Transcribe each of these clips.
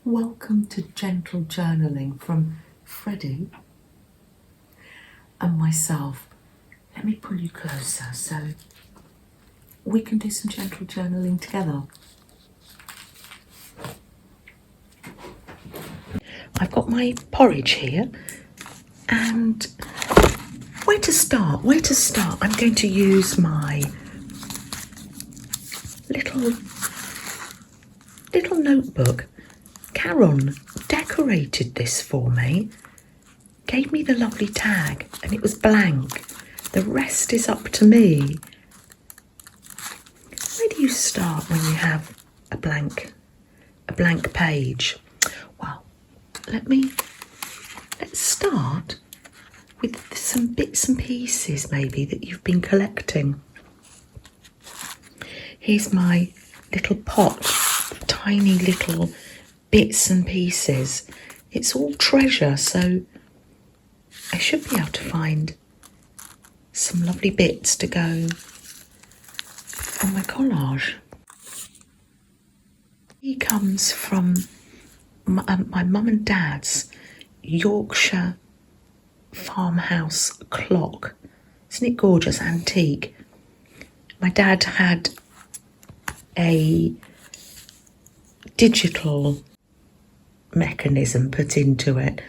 Welcome to Gentle Journaling from Freddie and myself. Let me pull you closer so we can do some gentle journaling together. I've got my porridge here, and where to start? I'm going to use my little notebook. Karen decorated this for me, gave me the lovely tag, and it was blank. The rest is up to me. Where do you start when you have a blank page? Well, let's start with some bits and pieces maybe that you've been collecting. Here's my little pot of tiny little bits and pieces. It's all treasure, so I should be able to find some lovely bits to go on my collage. He comes from my mum and dad's Yorkshire farmhouse clock. Isn't it gorgeous? Antique. My dad had a digital mechanism put into it,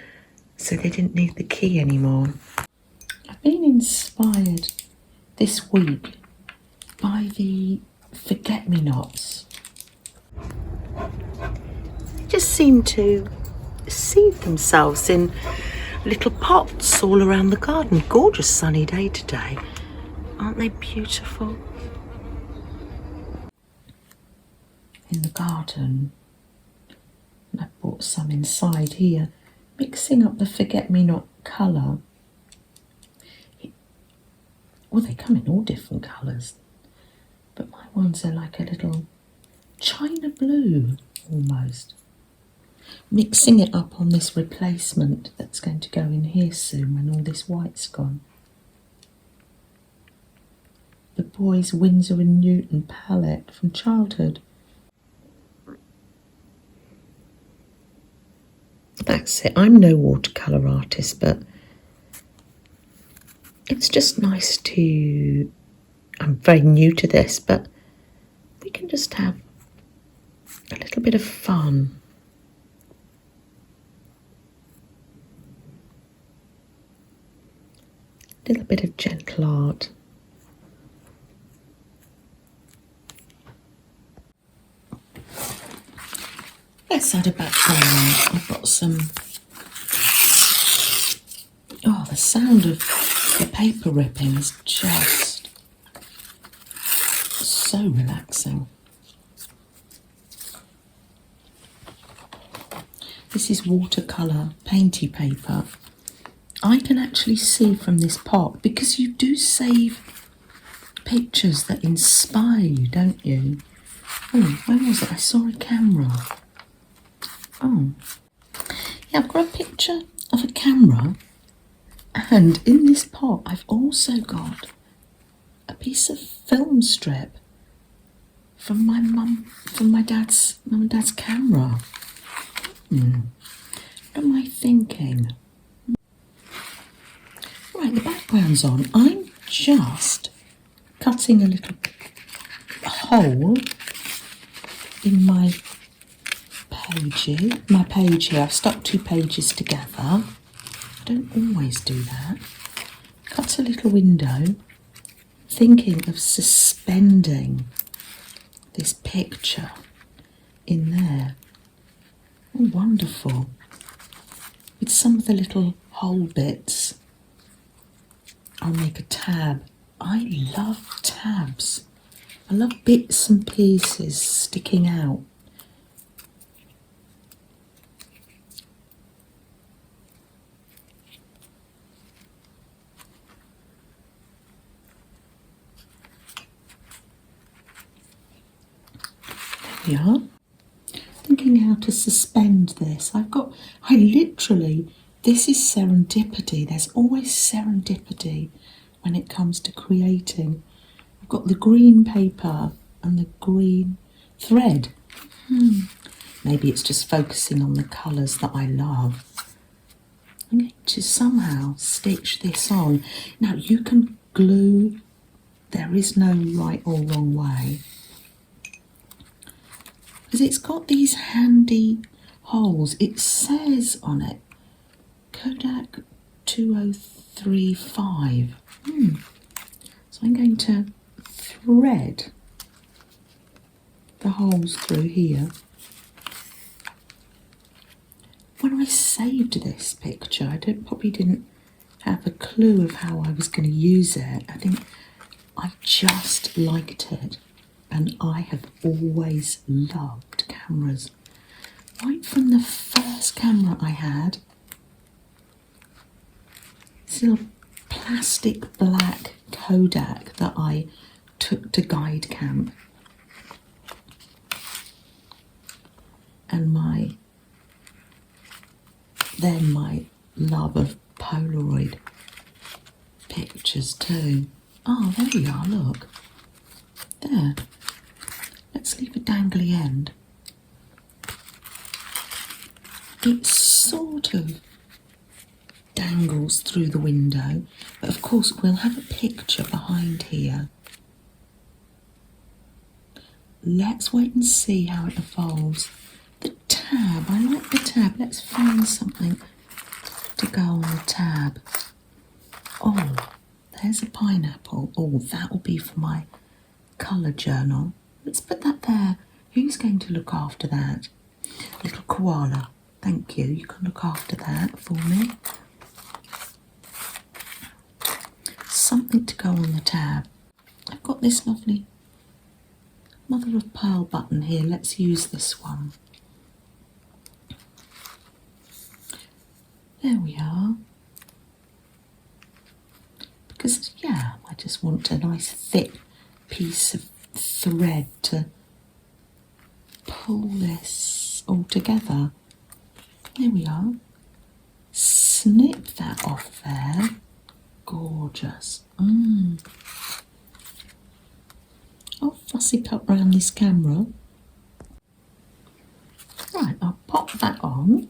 so they didn't need the key anymore. I've been inspired this week by the forget-me-nots. They just seem to seed themselves in little pots all around the garden. Gorgeous sunny day today. Aren't they beautiful? In the garden, and I brought some inside here, mixing up the forget-me-not colour. Well, they come in all different colours, but my ones are like a little china blue almost. Mixing it up on this replacement that's going to go in here soon when all this white's gone. The boys' Winsor & Newton palette from childhood. That's it. I'm no watercolour artist, but it's just nice to... I'm very new to this, but we can just have a little bit of fun. A little bit of gentle art. Let's add a background. I've got some... Oh, the sound of the paper ripping is just so relaxing. This is watercolour painty paper. I can actually see from this pot, because you do save pictures that inspire you, don't you? Oh, where was it? I saw a camera. Oh, yeah, I've got a picture of a camera, and in this pot I've also got a piece of film strip from my mum and dad's camera. What am I thinking? Right, the background's on. I'm just cutting a little hole in my page here. I've stuck two pages together. I don't always do that. Cut a little window, thinking of suspending this picture in there. Oh, wonderful. With some of the little hole bits, I'll make a tab. I love tabs. I love bits and pieces sticking out. There we are. Thinking how to suspend this. This is serendipity. There's always serendipity when it comes to creating. I've got the green paper and the green thread. Maybe it's just focusing on the colours that I love. I'm going to somehow stitch this on. Now you can glue, there is no right or wrong way. Because it's got these handy holes. It says on it, Kodak 2035. So I'm going to thread the holes through here. When I saved this picture, I probably didn't have a clue of how I was going to use it. I think I just liked it, and I have always loved cameras. Right from the first camera I had, this little plastic black Kodak that I took to guide camp, and my love of Polaroid pictures too. Oh, there we are, look. There. Let's leave a dangly end. It sort of dangles through the window, but of course we'll have a picture behind here. Let's wait and see how it evolves. The tab, I like the tab. Let's find something to go on the tab. Oh, there's a pineapple. Oh, that will be for my colour journal. Let's put that there. Who's going to look after that? Little koala. Thank you. You can look after that for me. Something to go on the tab. I've got this lovely mother of pearl button here. Let's use this one. There we are. Because, yeah, I just want a nice thick piece of thread to pull this all together. There we are. Snip that off there. Gorgeous. I'll fussy cut round this camera. Right, I'll pop that on.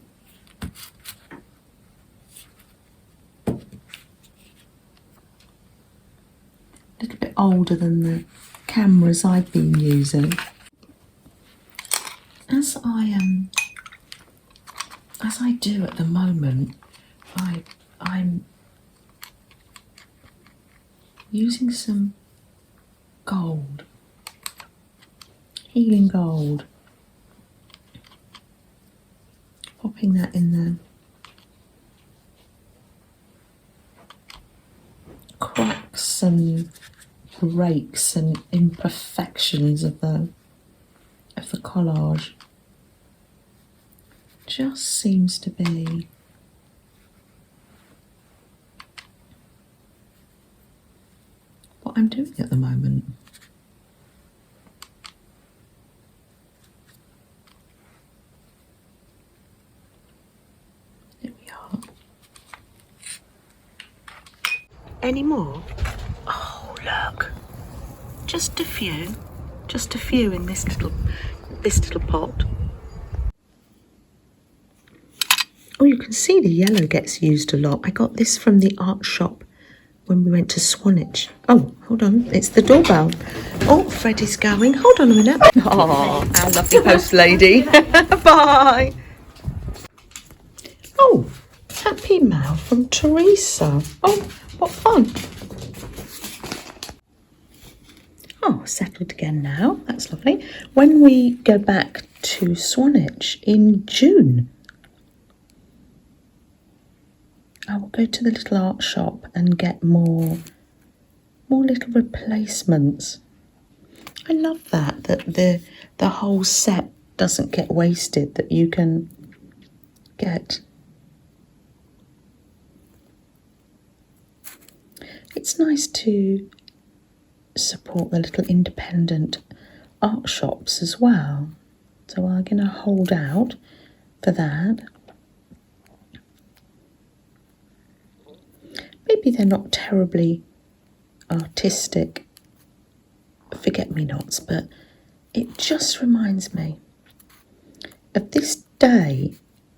A little bit older than the cameras I've been using. As I do at the moment, I'm using some gold, healing gold, popping that in the cracks and breaks and imperfections of the collage. Just seems to be what I'm doing at the moment. There we are. Any more? Oh, look. Just a few in this little pot. Oh, you can see the yellow gets used a lot. I got this from the art shop when we went to Swanage. Oh, hold on, it's the doorbell. Oh, Freddie's going. Hold on a minute. Oh, our lovely host lady. Bye. Oh, happy mail from Teresa. Oh, what fun. Oh, settled again now. That's lovely. When we go back to Swanage in June, I will go to the little art shop and get more little replacements. I love that the whole set doesn't get wasted, that you can get. It's nice to support the little independent art shops as well. So I'm going to hold out for that. Maybe they're not terribly artistic forget-me-nots, but it just reminds me of this day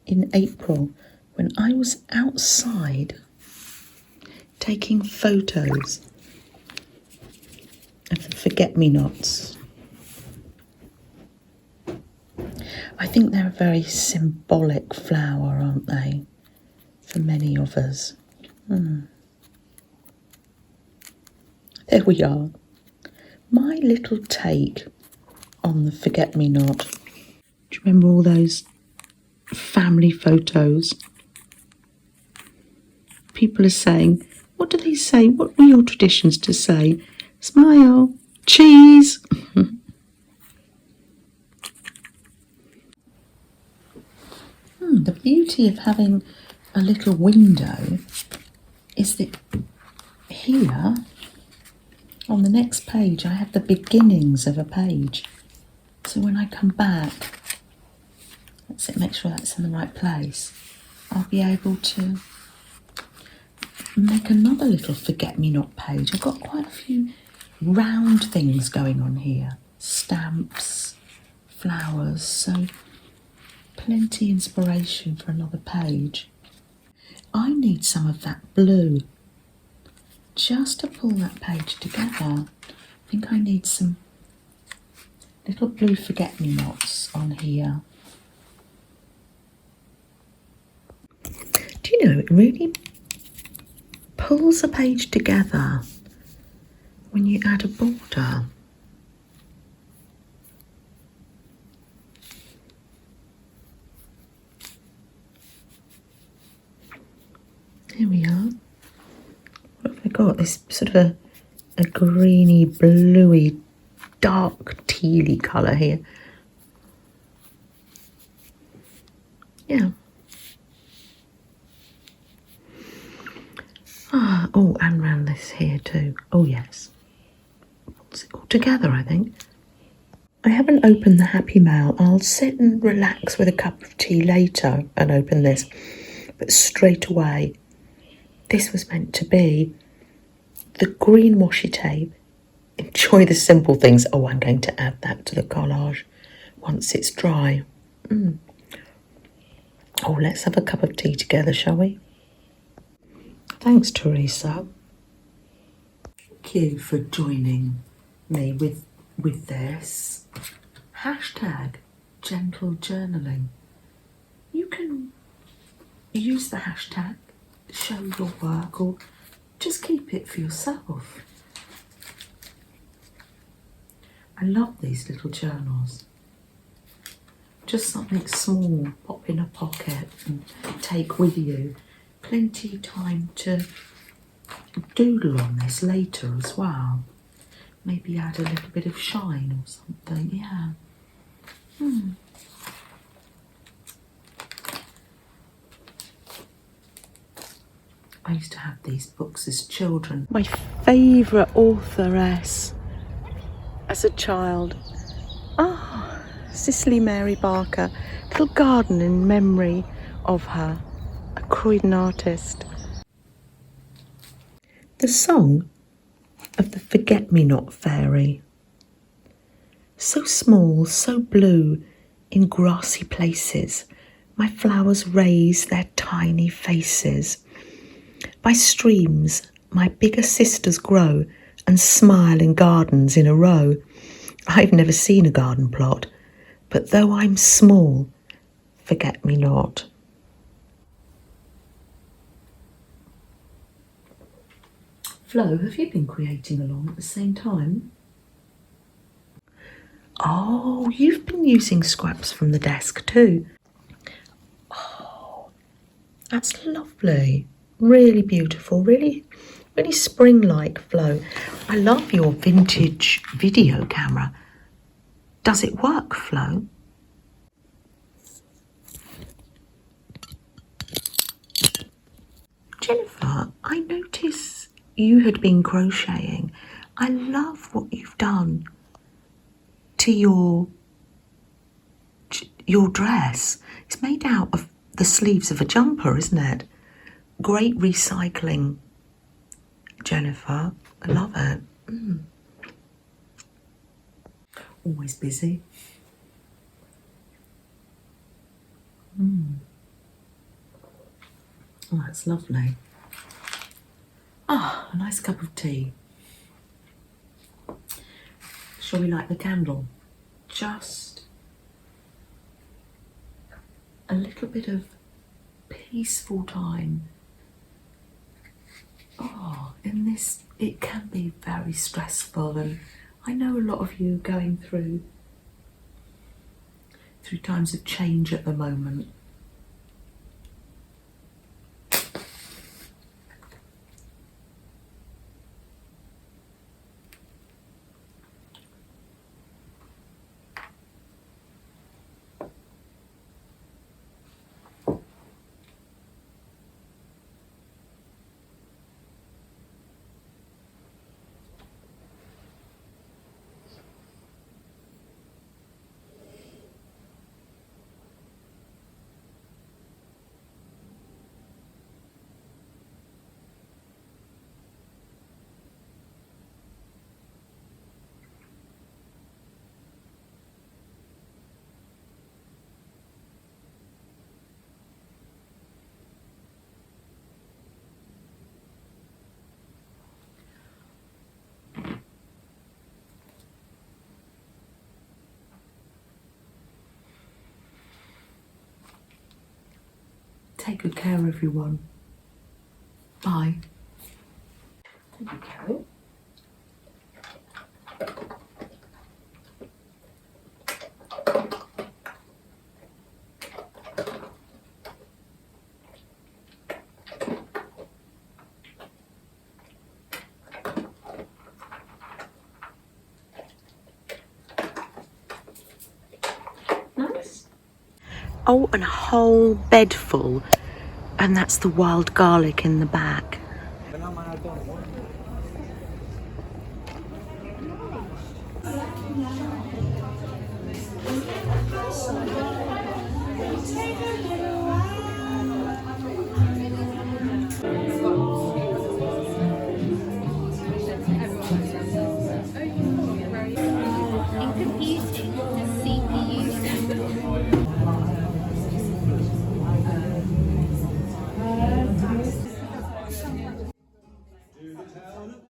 in April when I was outside taking photos of the forget-me-nots. I think they're a very symbolic flower, aren't they, for many of us. There we are. My little take on the forget-me-not. Do you remember all those family photos? People are saying, what do they say? What were your traditions to say? Smile, cheese. The beauty of having a little window is that here on the next page I have the beginnings of a page. So when I come back, let's make sure that's in the right place, I'll be able to make another little forget-me-not page. I've got quite a few round things going on here. Stamps, flowers, so plenty inspiration for another page. I need some of that blue just to pull that page together. I think I need some little blue forget-me-nots on here. Do you know, it really pulls a page together when you add a border. Here we are. What have I got? This sort of a greeny, bluey, dark tealy colour here. Yeah. Oh, and round this here too. Oh yes. Pulls it all together, I think. I haven't opened the Happy Mail. I'll sit and relax with a cup of tea later and open this. But straight away, this was meant to be the green washi tape. Enjoy the simple things. Oh, I'm going to add that to the collage once it's dry. Oh, let's have a cup of tea together, shall we? Thanks, Teresa. Thank you for joining me with this. Hashtag gentle journaling. You can use the hashtag, show your work, or just keep it for yourself. I love these little journals. Just something small, pop in a pocket and take with you. Plenty of time to doodle on this later as well. Maybe add a little bit of shine or something, yeah. I used to have these books as children. My favourite authoress as a child. Cicely Mary Barker. Little garden in memory of her. A Croydon artist. The song of the forget-me-not fairy. So small, so blue, in grassy places, my flowers raise their tiny faces. By streams, my bigger sisters grow and smile in gardens in a row. I've never seen a garden plot, but though I'm small, forget me not. Flo, have you been creating along at the same time? Oh, you've been using scraps from the desk too. Oh, that's lovely. Really beautiful, really spring-like, Flo. I love your vintage video camera. Does it work, Flo? Jennifer, I noticed you had been crocheting. I love what you've done to your dress. It's made out of the sleeves of a jumper, isn't it? Great recycling, Jennifer. I love it. Always busy. Oh, that's lovely. Ah, a nice cup of tea. Shall we light the candle? Just a little bit of peaceful time. Oh, in this, it can be very stressful, and I know a lot of you are going through times of change at the moment. Take good care, everyone. Bye. There we go. Nice. Oh, and a whole bed full, and that's the wild garlic in the back.